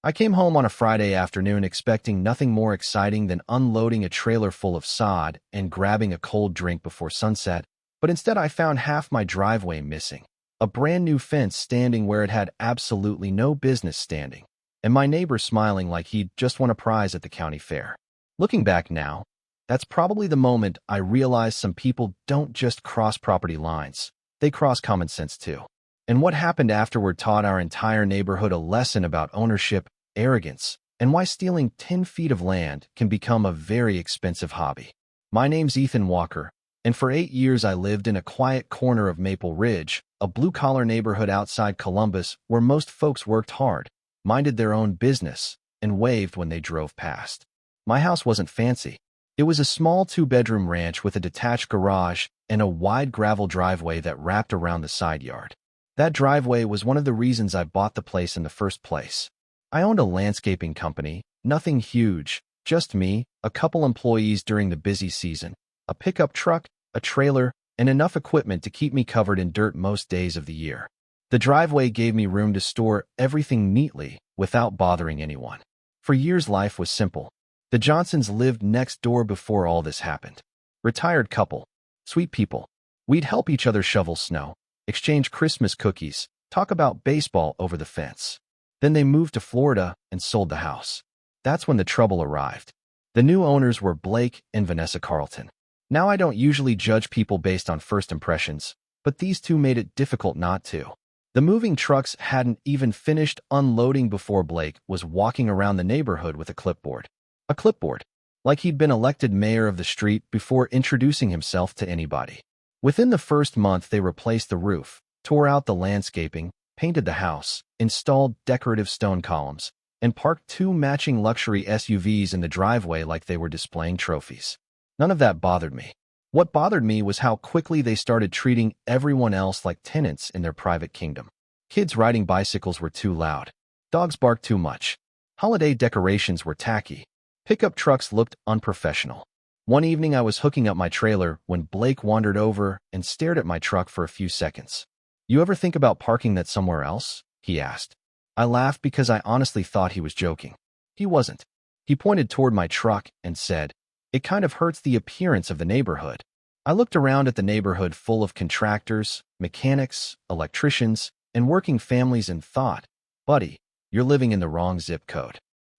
I came home on a Friday afternoon expecting nothing more exciting than unloading a trailer full of sod and grabbing a cold drink before sunset, but instead I found half my driveway missing, a brand new fence standing where it had absolutely no business standing, and my neighbor smiling like he'd just won a prize at the county fair. Looking back now, that's probably the moment I realized some people don't just cross property lines, they cross common sense too. And what happened afterward taught our entire neighborhood a lesson about ownership, arrogance, and why stealing 10 feet of land can become a very expensive hobby. My name's Ethan Walker, and for 8 years I lived in a quiet corner of Maple Ridge, a blue-collar neighborhood outside Columbus where most folks worked hard, minded their own business, and waved when they drove past. My house wasn't fancy. It was a small 2-bedroom ranch with a detached garage and a wide gravel driveway that wrapped around the side yard. That driveway was one of the reasons I bought the place in the first place. I owned a landscaping company, nothing huge, just me, a couple employees during the busy season, a pickup truck, a trailer, and enough equipment to keep me covered in dirt most days of the year. The driveway gave me room to store everything neatly without bothering anyone. For years life was simple. The Johnsons lived next door before all this happened. Retired couple, sweet people. We'd help each other shovel snow, exchange Christmas cookies, talk about baseball over the fence. Then they moved to Florida and sold the house. That's when the trouble arrived. The new owners were Blake and Vanessa Carlton. Now I don't usually judge people based on first impressions, but these two made it difficult not to. The moving trucks hadn't even finished unloading before Blake was walking around the neighborhood with a clipboard. A clipboard, like he'd been elected mayor of the street before introducing himself to anybody. Within the first month, they replaced the roof, tore out the landscaping, painted the house, installed decorative stone columns, and parked 2 matching luxury SUVs in the driveway like they were displaying trophies. None of that bothered me. What bothered me was how quickly they started treating everyone else like tenants in their private kingdom. Kids riding bicycles were too loud. Dogs barked too much. Holiday decorations were tacky. Pickup trucks looked unprofessional. One evening I was hooking up my trailer when Blake wandered over and stared at my truck for a few seconds. "You ever think about parking that somewhere else?" he asked. I laughed because I honestly thought he was joking. He wasn't. He pointed toward my truck and said, "It kind of hurts the appearance of the neighborhood." I looked around at the neighborhood full of contractors, mechanics, electricians, and working families and thought, "Buddy, you're living in the wrong zip code."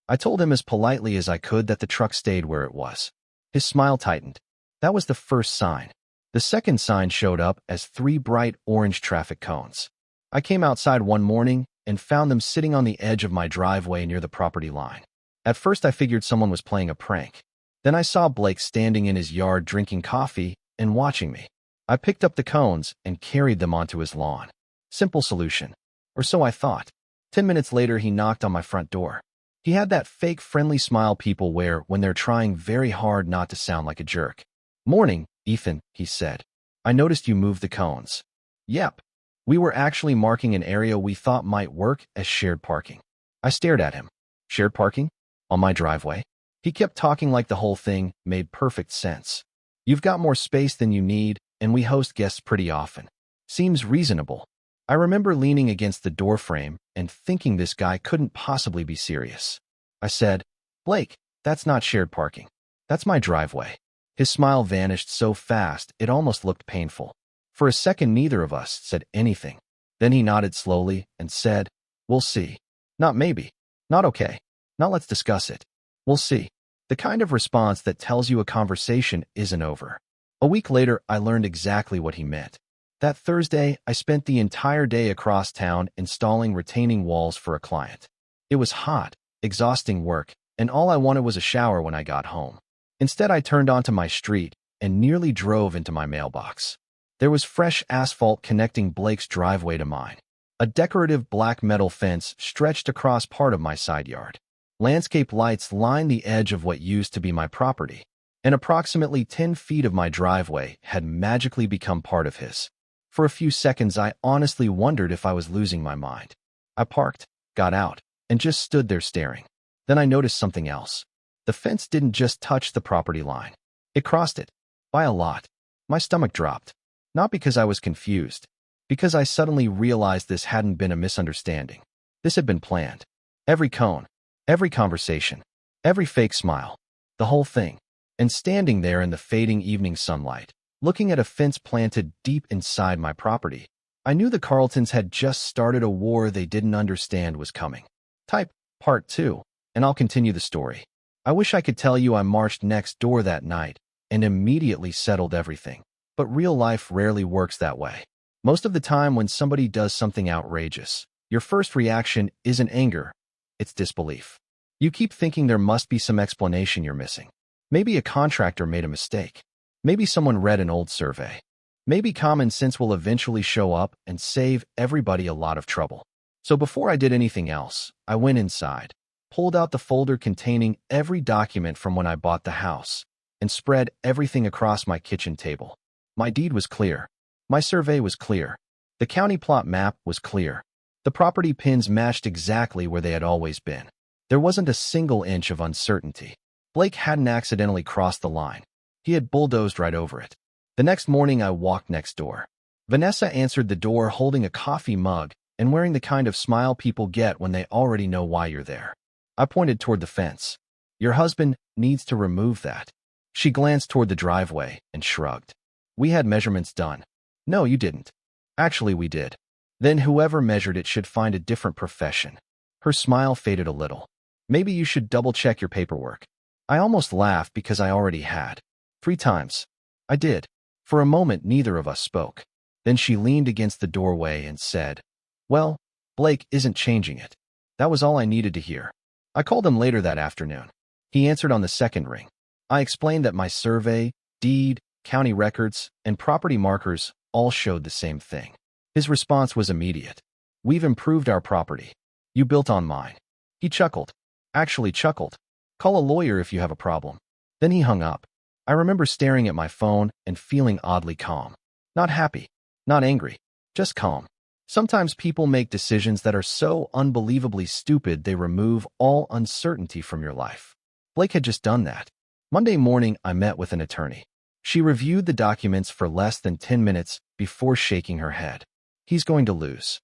I told him as politely as I could that the truck stayed where it was. His smile tightened. That was the first sign. The second sign showed up as 3 bright orange traffic cones. I came outside one morning and found them sitting on the edge of my driveway near the property line. At first I figured someone was playing a prank. Then I saw Blake standing in his yard drinking coffee and watching me. I picked up the cones and carried them onto his lawn. Simple solution. Or so I thought. 10 minutes later he knocked on my front door. He had that fake friendly smile people wear when they're trying very hard not to sound like a jerk. "Morning, Ethan," he said. "I noticed you moved the cones." "Yep. We were actually marking an area we thought might work as shared parking." I stared at him. "Shared parking? On my driveway?" He kept talking like the whole thing made perfect sense. "You've got more space than you need, and we host guests pretty often. Seems reasonable." I remember leaning against the doorframe and thinking this guy couldn't possibly be serious. I said, "Blake, that's not shared parking. That's my driveway." His smile vanished so fast it almost looked painful. For a second neither of us said anything. Then he nodded slowly and said, "We'll see. Not maybe. Not okay. Not let's discuss it. We'll see." The kind of response that tells you a conversation isn't over. A week later, I learned exactly what he meant. That Thursday, I spent the entire day across town installing retaining walls for a client. It was hot, exhausting work, and all I wanted was a shower when I got home. Instead, I turned onto my street and nearly drove into my mailbox. There was fresh asphalt connecting Blake's driveway to mine. A decorative black metal fence stretched across part of my side yard. Landscape lights lined the edge of what used to be my property, and approximately 10 feet of my driveway had magically become part of his. For a few seconds, I honestly wondered if I was losing my mind. I parked, got out, and just stood there staring. Then I noticed something else. The fence didn't just touch the property line. It crossed it. By a lot. My stomach dropped. Not because I was confused. Because I suddenly realized this hadn't been a misunderstanding. This had been planned. Every cone, Every conversation, every fake smile, the whole thing. And standing there in the fading evening sunlight, looking at a fence planted deep inside my property, I knew the Carltons had just started a war they didn't understand was coming. Type Part 2, and I'll continue the story. I wish I could tell you I marched next door that night and immediately settled everything, but real life rarely works that way. Most of the time when somebody does something outrageous, your first reaction isn't anger, it's disbelief. You keep thinking there must be some explanation you're missing. Maybe a contractor made a mistake. Maybe someone read an old survey. Maybe common sense will eventually show up and save everybody a lot of trouble. So before I did anything else, I went inside, pulled out the folder containing every document from when I bought the house, and spread everything across my kitchen table. My deed was clear. My survey was clear. The county plot map was clear. The property pins matched exactly where they had always been. There wasn't a single inch of uncertainty. Blake hadn't accidentally crossed the line. He had bulldozed right over it. The next morning, I walked next door. Vanessa answered the door holding a coffee mug and wearing the kind of smile people get when they already know why you're there. I pointed toward the fence. Your husband needs to remove that. She glanced toward the driveway and shrugged. We had measurements done. No, you didn't. Actually, we did. Then whoever measured it should find a different profession. Her smile faded a little. Maybe you should double-check your paperwork. I almost laughed because I already had. 3 times. I did. For a moment, neither of us spoke. Then she leaned against the doorway and said, "Well, Blake isn't changing it." That was all I needed to hear. I called him later that afternoon. He answered on the second ring. I explained that my survey, deed, county records, and property markers all showed the same thing. His response was immediate. "We've improved our property. You built on mine." He chuckled. Actually chuckled. "Call a lawyer if you have a problem." Then he hung up. I remember staring at my phone and feeling oddly calm. Not happy, not angry, just calm. Sometimes people make decisions that are so unbelievably stupid they remove all uncertainty from your life. Blake had just done that. Monday morning, I met with an attorney. She reviewed the documents for less than 10 minutes before shaking her head. "He's going to lose."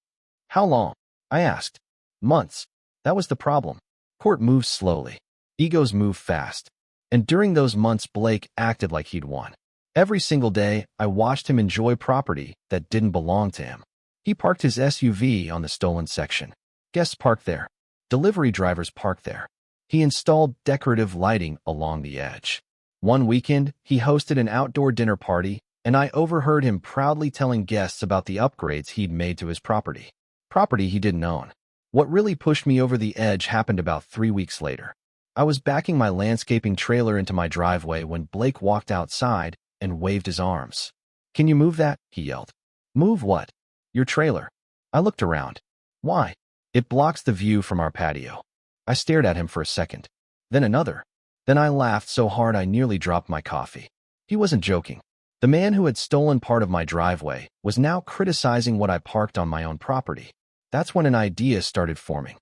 "How long?" I asked. "Months." That was the problem. Court moves slowly. Egos move fast. And during those months, Blake acted like he'd won. Every single day, I watched him enjoy property that didn't belong to him. He parked his SUV on the stolen section. Guests parked there. Delivery drivers parked there. He installed decorative lighting along the edge. One weekend, he hosted an outdoor dinner party, and I overheard him proudly telling guests about the upgrades he'd made to his property. Property he didn't own. What really pushed me over the edge happened about 3 weeks later. I was backing my landscaping trailer into my driveway when Blake walked outside and waved his arms. "Can you move that?" he yelled. "Move what?" "Your trailer." I looked around. "Why?" "It blocks the view from our patio." I stared at him for a second. Then another. Then I laughed so hard I nearly dropped my coffee. He wasn't joking. The man who had stolen part of my driveway was now criticizing what I parked on my own property. That's when an idea started forming.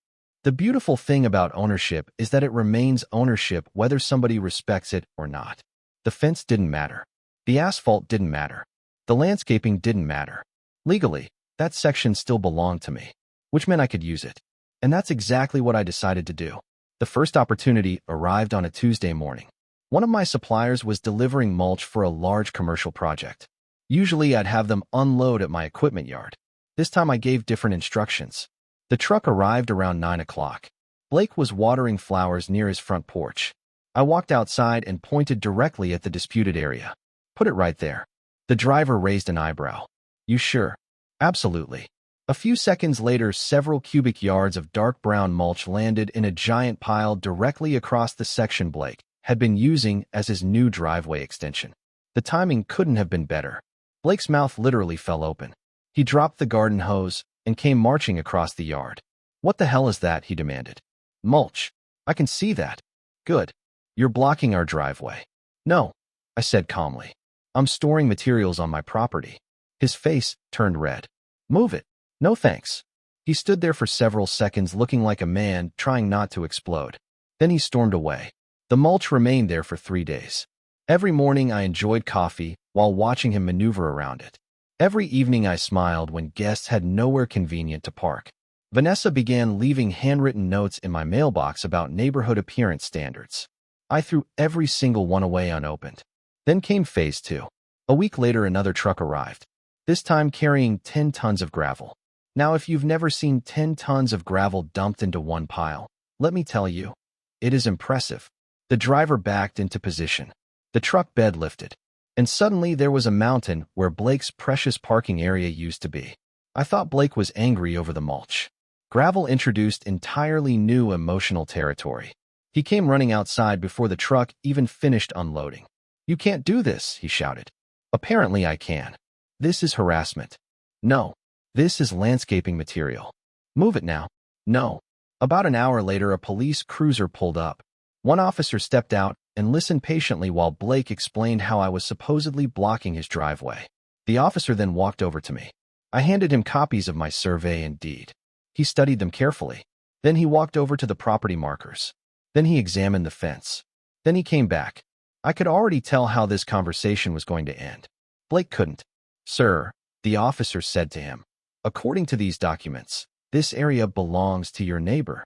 The beautiful thing about ownership is that it remains ownership whether somebody respects it or not. The fence didn't matter. The asphalt didn't matter. The landscaping didn't matter. Legally, that section still belonged to me, which meant I could use it. And that's exactly what I decided to do. The first opportunity arrived on a Tuesday morning. One of my suppliers was delivering mulch for a large commercial project. Usually I'd have them unload at my equipment yard. This time I gave different instructions. The truck arrived around 9 o'clock. Blake was watering flowers near his front porch. I walked outside and pointed directly at the disputed area. "Put it right there." The driver raised an eyebrow. "You sure?" "Absolutely." A few seconds later, several cubic yards of dark brown mulch landed in a giant pile directly across the section Blake had been using as his new driveway extension. The timing couldn't have been better. Blake's mouth literally fell open. He dropped the garden hose and came marching across the yard. "What the hell is that?" he demanded. "Mulch. I can see that." "Good. You're blocking our driveway." "No," I said calmly. "I'm storing materials on my property." His face turned red. "Move it." "No thanks." He stood there for several seconds looking like a man trying not to explode. Then he stormed away. The mulch remained there for 3 days. Every morning I enjoyed coffee while watching him maneuver around it. Every evening I smiled when guests had nowhere convenient to park. Vanessa began leaving handwritten notes in my mailbox about neighborhood appearance standards. I threw every single one away unopened. Then came phase 2. A week later, another truck arrived, this time carrying 10 tons of gravel. Now, if you've never seen 10 tons of gravel dumped into one pile, let me tell you, it is impressive. The driver backed into position. The truck bed lifted. And suddenly there was a mountain where Blake's precious parking area used to be. I thought Blake was angry over the mulch. Gravel introduced entirely new emotional territory. He came running outside before the truck even finished unloading. "You can't do this," he shouted. "Apparently I can. This is harassment." "No. This is landscaping material. Move it now." "No." About an hour later, a police cruiser pulled up. One officer stepped out and listened patiently while Blake explained how I was supposedly blocking his driveway. The officer then walked over to me. I handed him copies of my survey and deed. He studied them carefully. Then he walked over to the property markers. Then he examined the fence. Then he came back. I could already tell how this conversation was going to end. Blake couldn't. "Sir," the officer said to him, "according to these documents, this area belongs to your neighbor."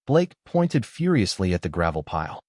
Blake pointed furiously at the gravel pile.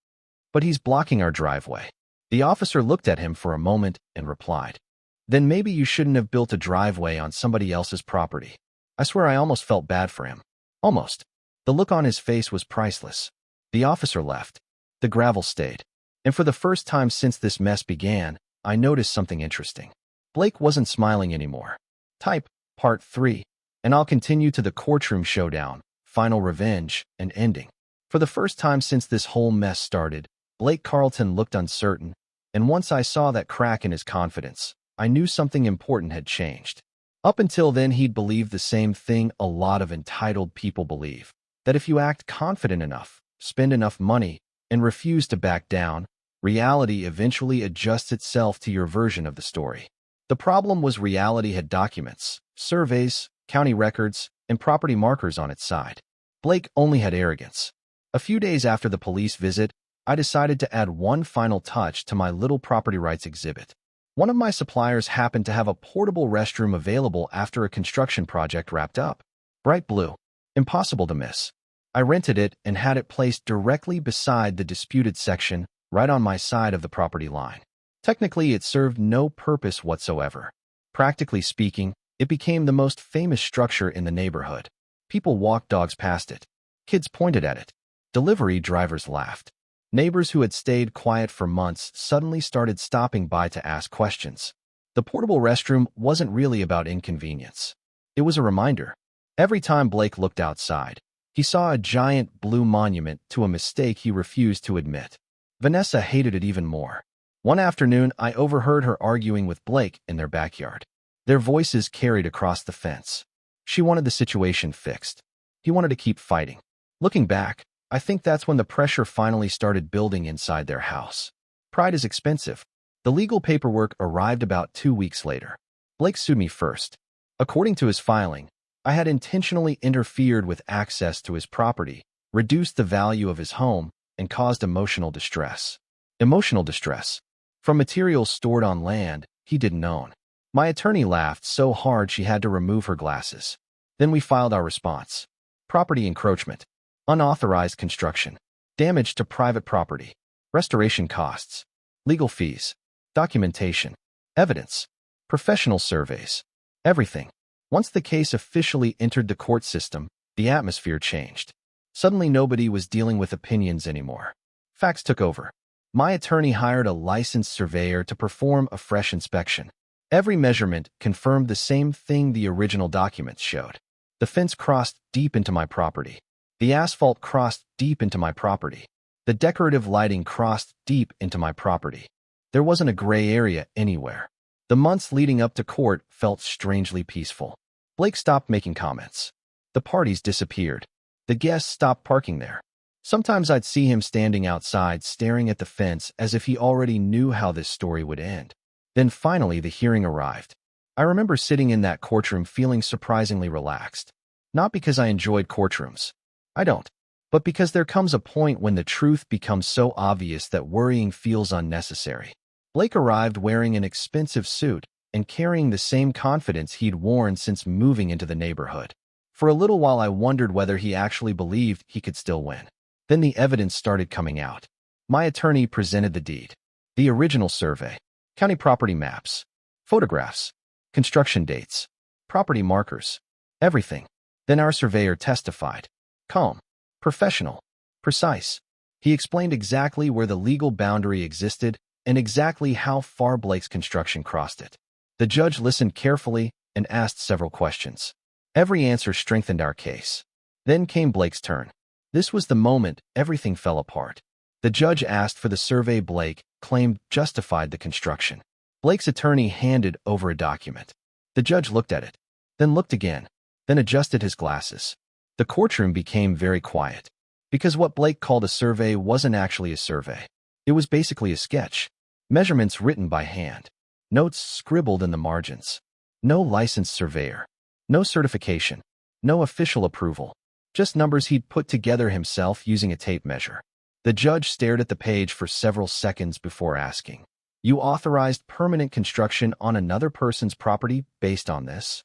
"But he's blocking our driveway." The officer looked at him for a moment and replied, "Then maybe you shouldn't have built a driveway on somebody else's property." I swear I almost felt bad for him. Almost. The look on his face was priceless. The officer left. The gravel stayed. And for the first time since this mess began, I noticed something interesting. Blake wasn't smiling anymore. Type, Part 3. And I'll continue to the courtroom showdown, final revenge, and ending. For the first time since this whole mess started, Blake Carlton looked uncertain, and once I saw that crack in his confidence, I knew something important had changed. Up until then, he'd believed the same thing a lot of entitled people believe, that if you act confident enough, spend enough money, and refuse to back down, reality eventually adjusts itself to your version of the story. The problem was reality had documents, surveys, county records, and property markers on its side. Blake only had arrogance. A few days after the police visit, I decided to add one final touch to my little property rights exhibit. One of my suppliers happened to have a portable restroom available after a construction project wrapped up. Bright blue. Impossible to miss. I rented it and had it placed directly beside the disputed section, right on my side of the property line. Technically, it served no purpose whatsoever. Practically speaking, it became the most famous structure in the neighborhood. People walked dogs past it. Kids pointed at it. Delivery drivers laughed. Neighbors who had stayed quiet for months suddenly started stopping by to ask questions. The portable restroom wasn't really about inconvenience. It was a reminder. Every time Blake looked outside, he saw a giant blue monument to a mistake he refused to admit. Vanessa hated it even more. One afternoon, I overheard her arguing with Blake in their backyard. Their voices carried across the fence. She wanted the situation fixed. He wanted to keep fighting. Looking back, I think that's when the pressure finally started building inside their house. Pride is expensive. The legal paperwork arrived about 2 weeks later. Blake sued me first. According to his filing, I had intentionally interfered with access to his property, reduced the value of his home, and caused emotional distress. Emotional distress. From materials stored on land he didn't own. My attorney laughed so hard she had to remove her glasses. Then we filed our response. Property encroachment. Unauthorized construction. Damage to private property. Restoration costs. Legal fees. Documentation. Evidence. Professional surveys. Everything. Once the case officially entered the court system, the atmosphere changed. Suddenly nobody was dealing with opinions anymore. Facts took over. My attorney hired a licensed surveyor to perform a fresh inspection. Every measurement confirmed the same thing the original documents showed. The fence crossed deep into my property. The asphalt crossed deep into my property. The decorative lighting crossed deep into my property. There wasn't a gray area anywhere. The months leading up to court felt strangely peaceful. Blake stopped making comments. The parties disappeared. The guests stopped parking there. Sometimes I'd see him standing outside staring at the fence as if he already knew how this story would end. Then finally the hearing arrived. I remember sitting in that courtroom feeling surprisingly relaxed. Not because I enjoyed courtrooms. I don't. But because there comes a point when the truth becomes so obvious that worrying feels unnecessary. Blake arrived wearing an expensive suit and carrying the same confidence he'd worn since moving into the neighborhood. For a little while I wondered whether he actually believed he could still win. Then the evidence started coming out. My attorney presented the deed, the original survey, county property maps, photographs, construction dates, property markers, everything. Then our surveyor testified. Calm, professional, precise. He explained exactly where the legal boundary existed and exactly how far Blake's construction crossed it. The judge listened carefully and asked several questions. Every answer strengthened our case. Then came Blake's turn. This was the moment everything fell apart. The judge asked for the survey Blake claimed justified the construction. Blake's attorney handed over a document. The judge looked at it, then looked again, then adjusted his glasses. The courtroom became very quiet, because what Blake called a survey wasn't actually a survey. It was basically a sketch. Measurements written by hand. Notes scribbled in the margins. No licensed surveyor. No certification. No official approval. Just numbers he'd put together himself using a tape measure. The judge stared at the page for several seconds before asking, "You authorized permanent construction on another person's property based on this?"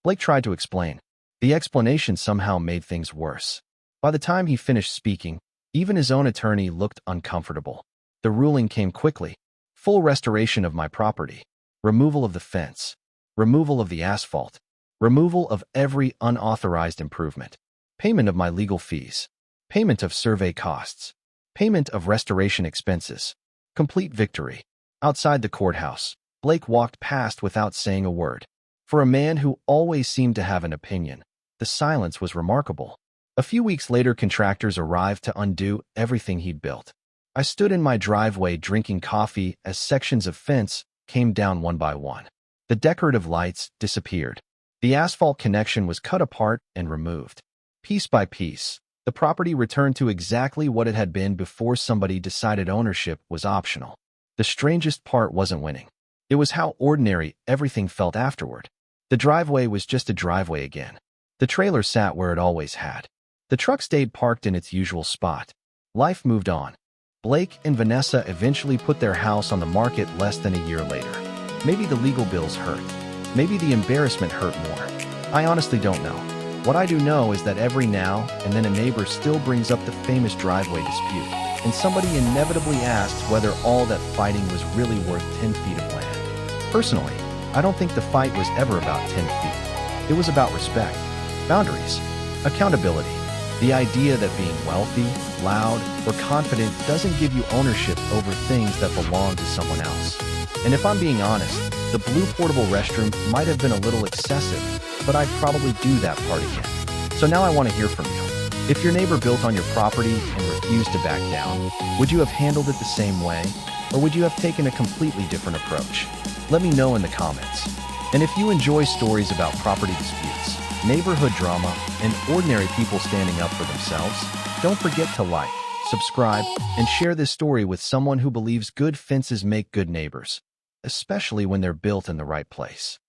Blake tried to explain. The explanation somehow made things worse. By the time he finished speaking, even his own attorney looked uncomfortable. The ruling came quickly. Full restoration of my property. Removal of the fence. Removal of the asphalt. Removal of every unauthorized improvement. Payment of my legal fees. Payment of survey costs. Payment of restoration expenses. Complete victory. Outside the courthouse, Blake walked past without saying a word. For a man who always seemed to have an opinion, the silence was remarkable. A few weeks later, contractors arrived to undo everything he'd built. I stood in my driveway drinking coffee as sections of fence came down one by one. The decorative lights disappeared. The asphalt connection was cut apart and removed. Piece by piece, the property returned to exactly what it had been before somebody decided ownership was optional. The strangest part wasn't winning. It was how ordinary everything felt afterward. The driveway was just a driveway again. The trailer sat where it always had. The truck stayed parked in its usual spot. Life moved on. Blake and Vanessa eventually put their house on the market less than a year later. Maybe the legal bills hurt. Maybe the embarrassment hurt more. I honestly don't know. What I do know is that every now and then a neighbor still brings up the famous driveway dispute, and somebody inevitably asks whether all that fighting was really worth 10 feet of land. Personally, I don't think the fight was ever about 10 feet. It was about respect, boundaries, accountability, the idea that being wealthy, loud, or confident doesn't give you ownership over things that belong to someone else. And if I'm being honest, the blue portable restroom might have been a little excessive, but I'd probably do that part again. So now I want to hear from you. If your neighbor built on your property and refused to back down, would you have handled it the same way? Or would you have taken a completely different approach? Let me know in the comments. And if you enjoy stories about property disputes, neighborhood drama, and ordinary people standing up for themselves, don't forget to like, subscribe, and share this story with someone who believes good fences make good neighbors, especially when they're built in the right place.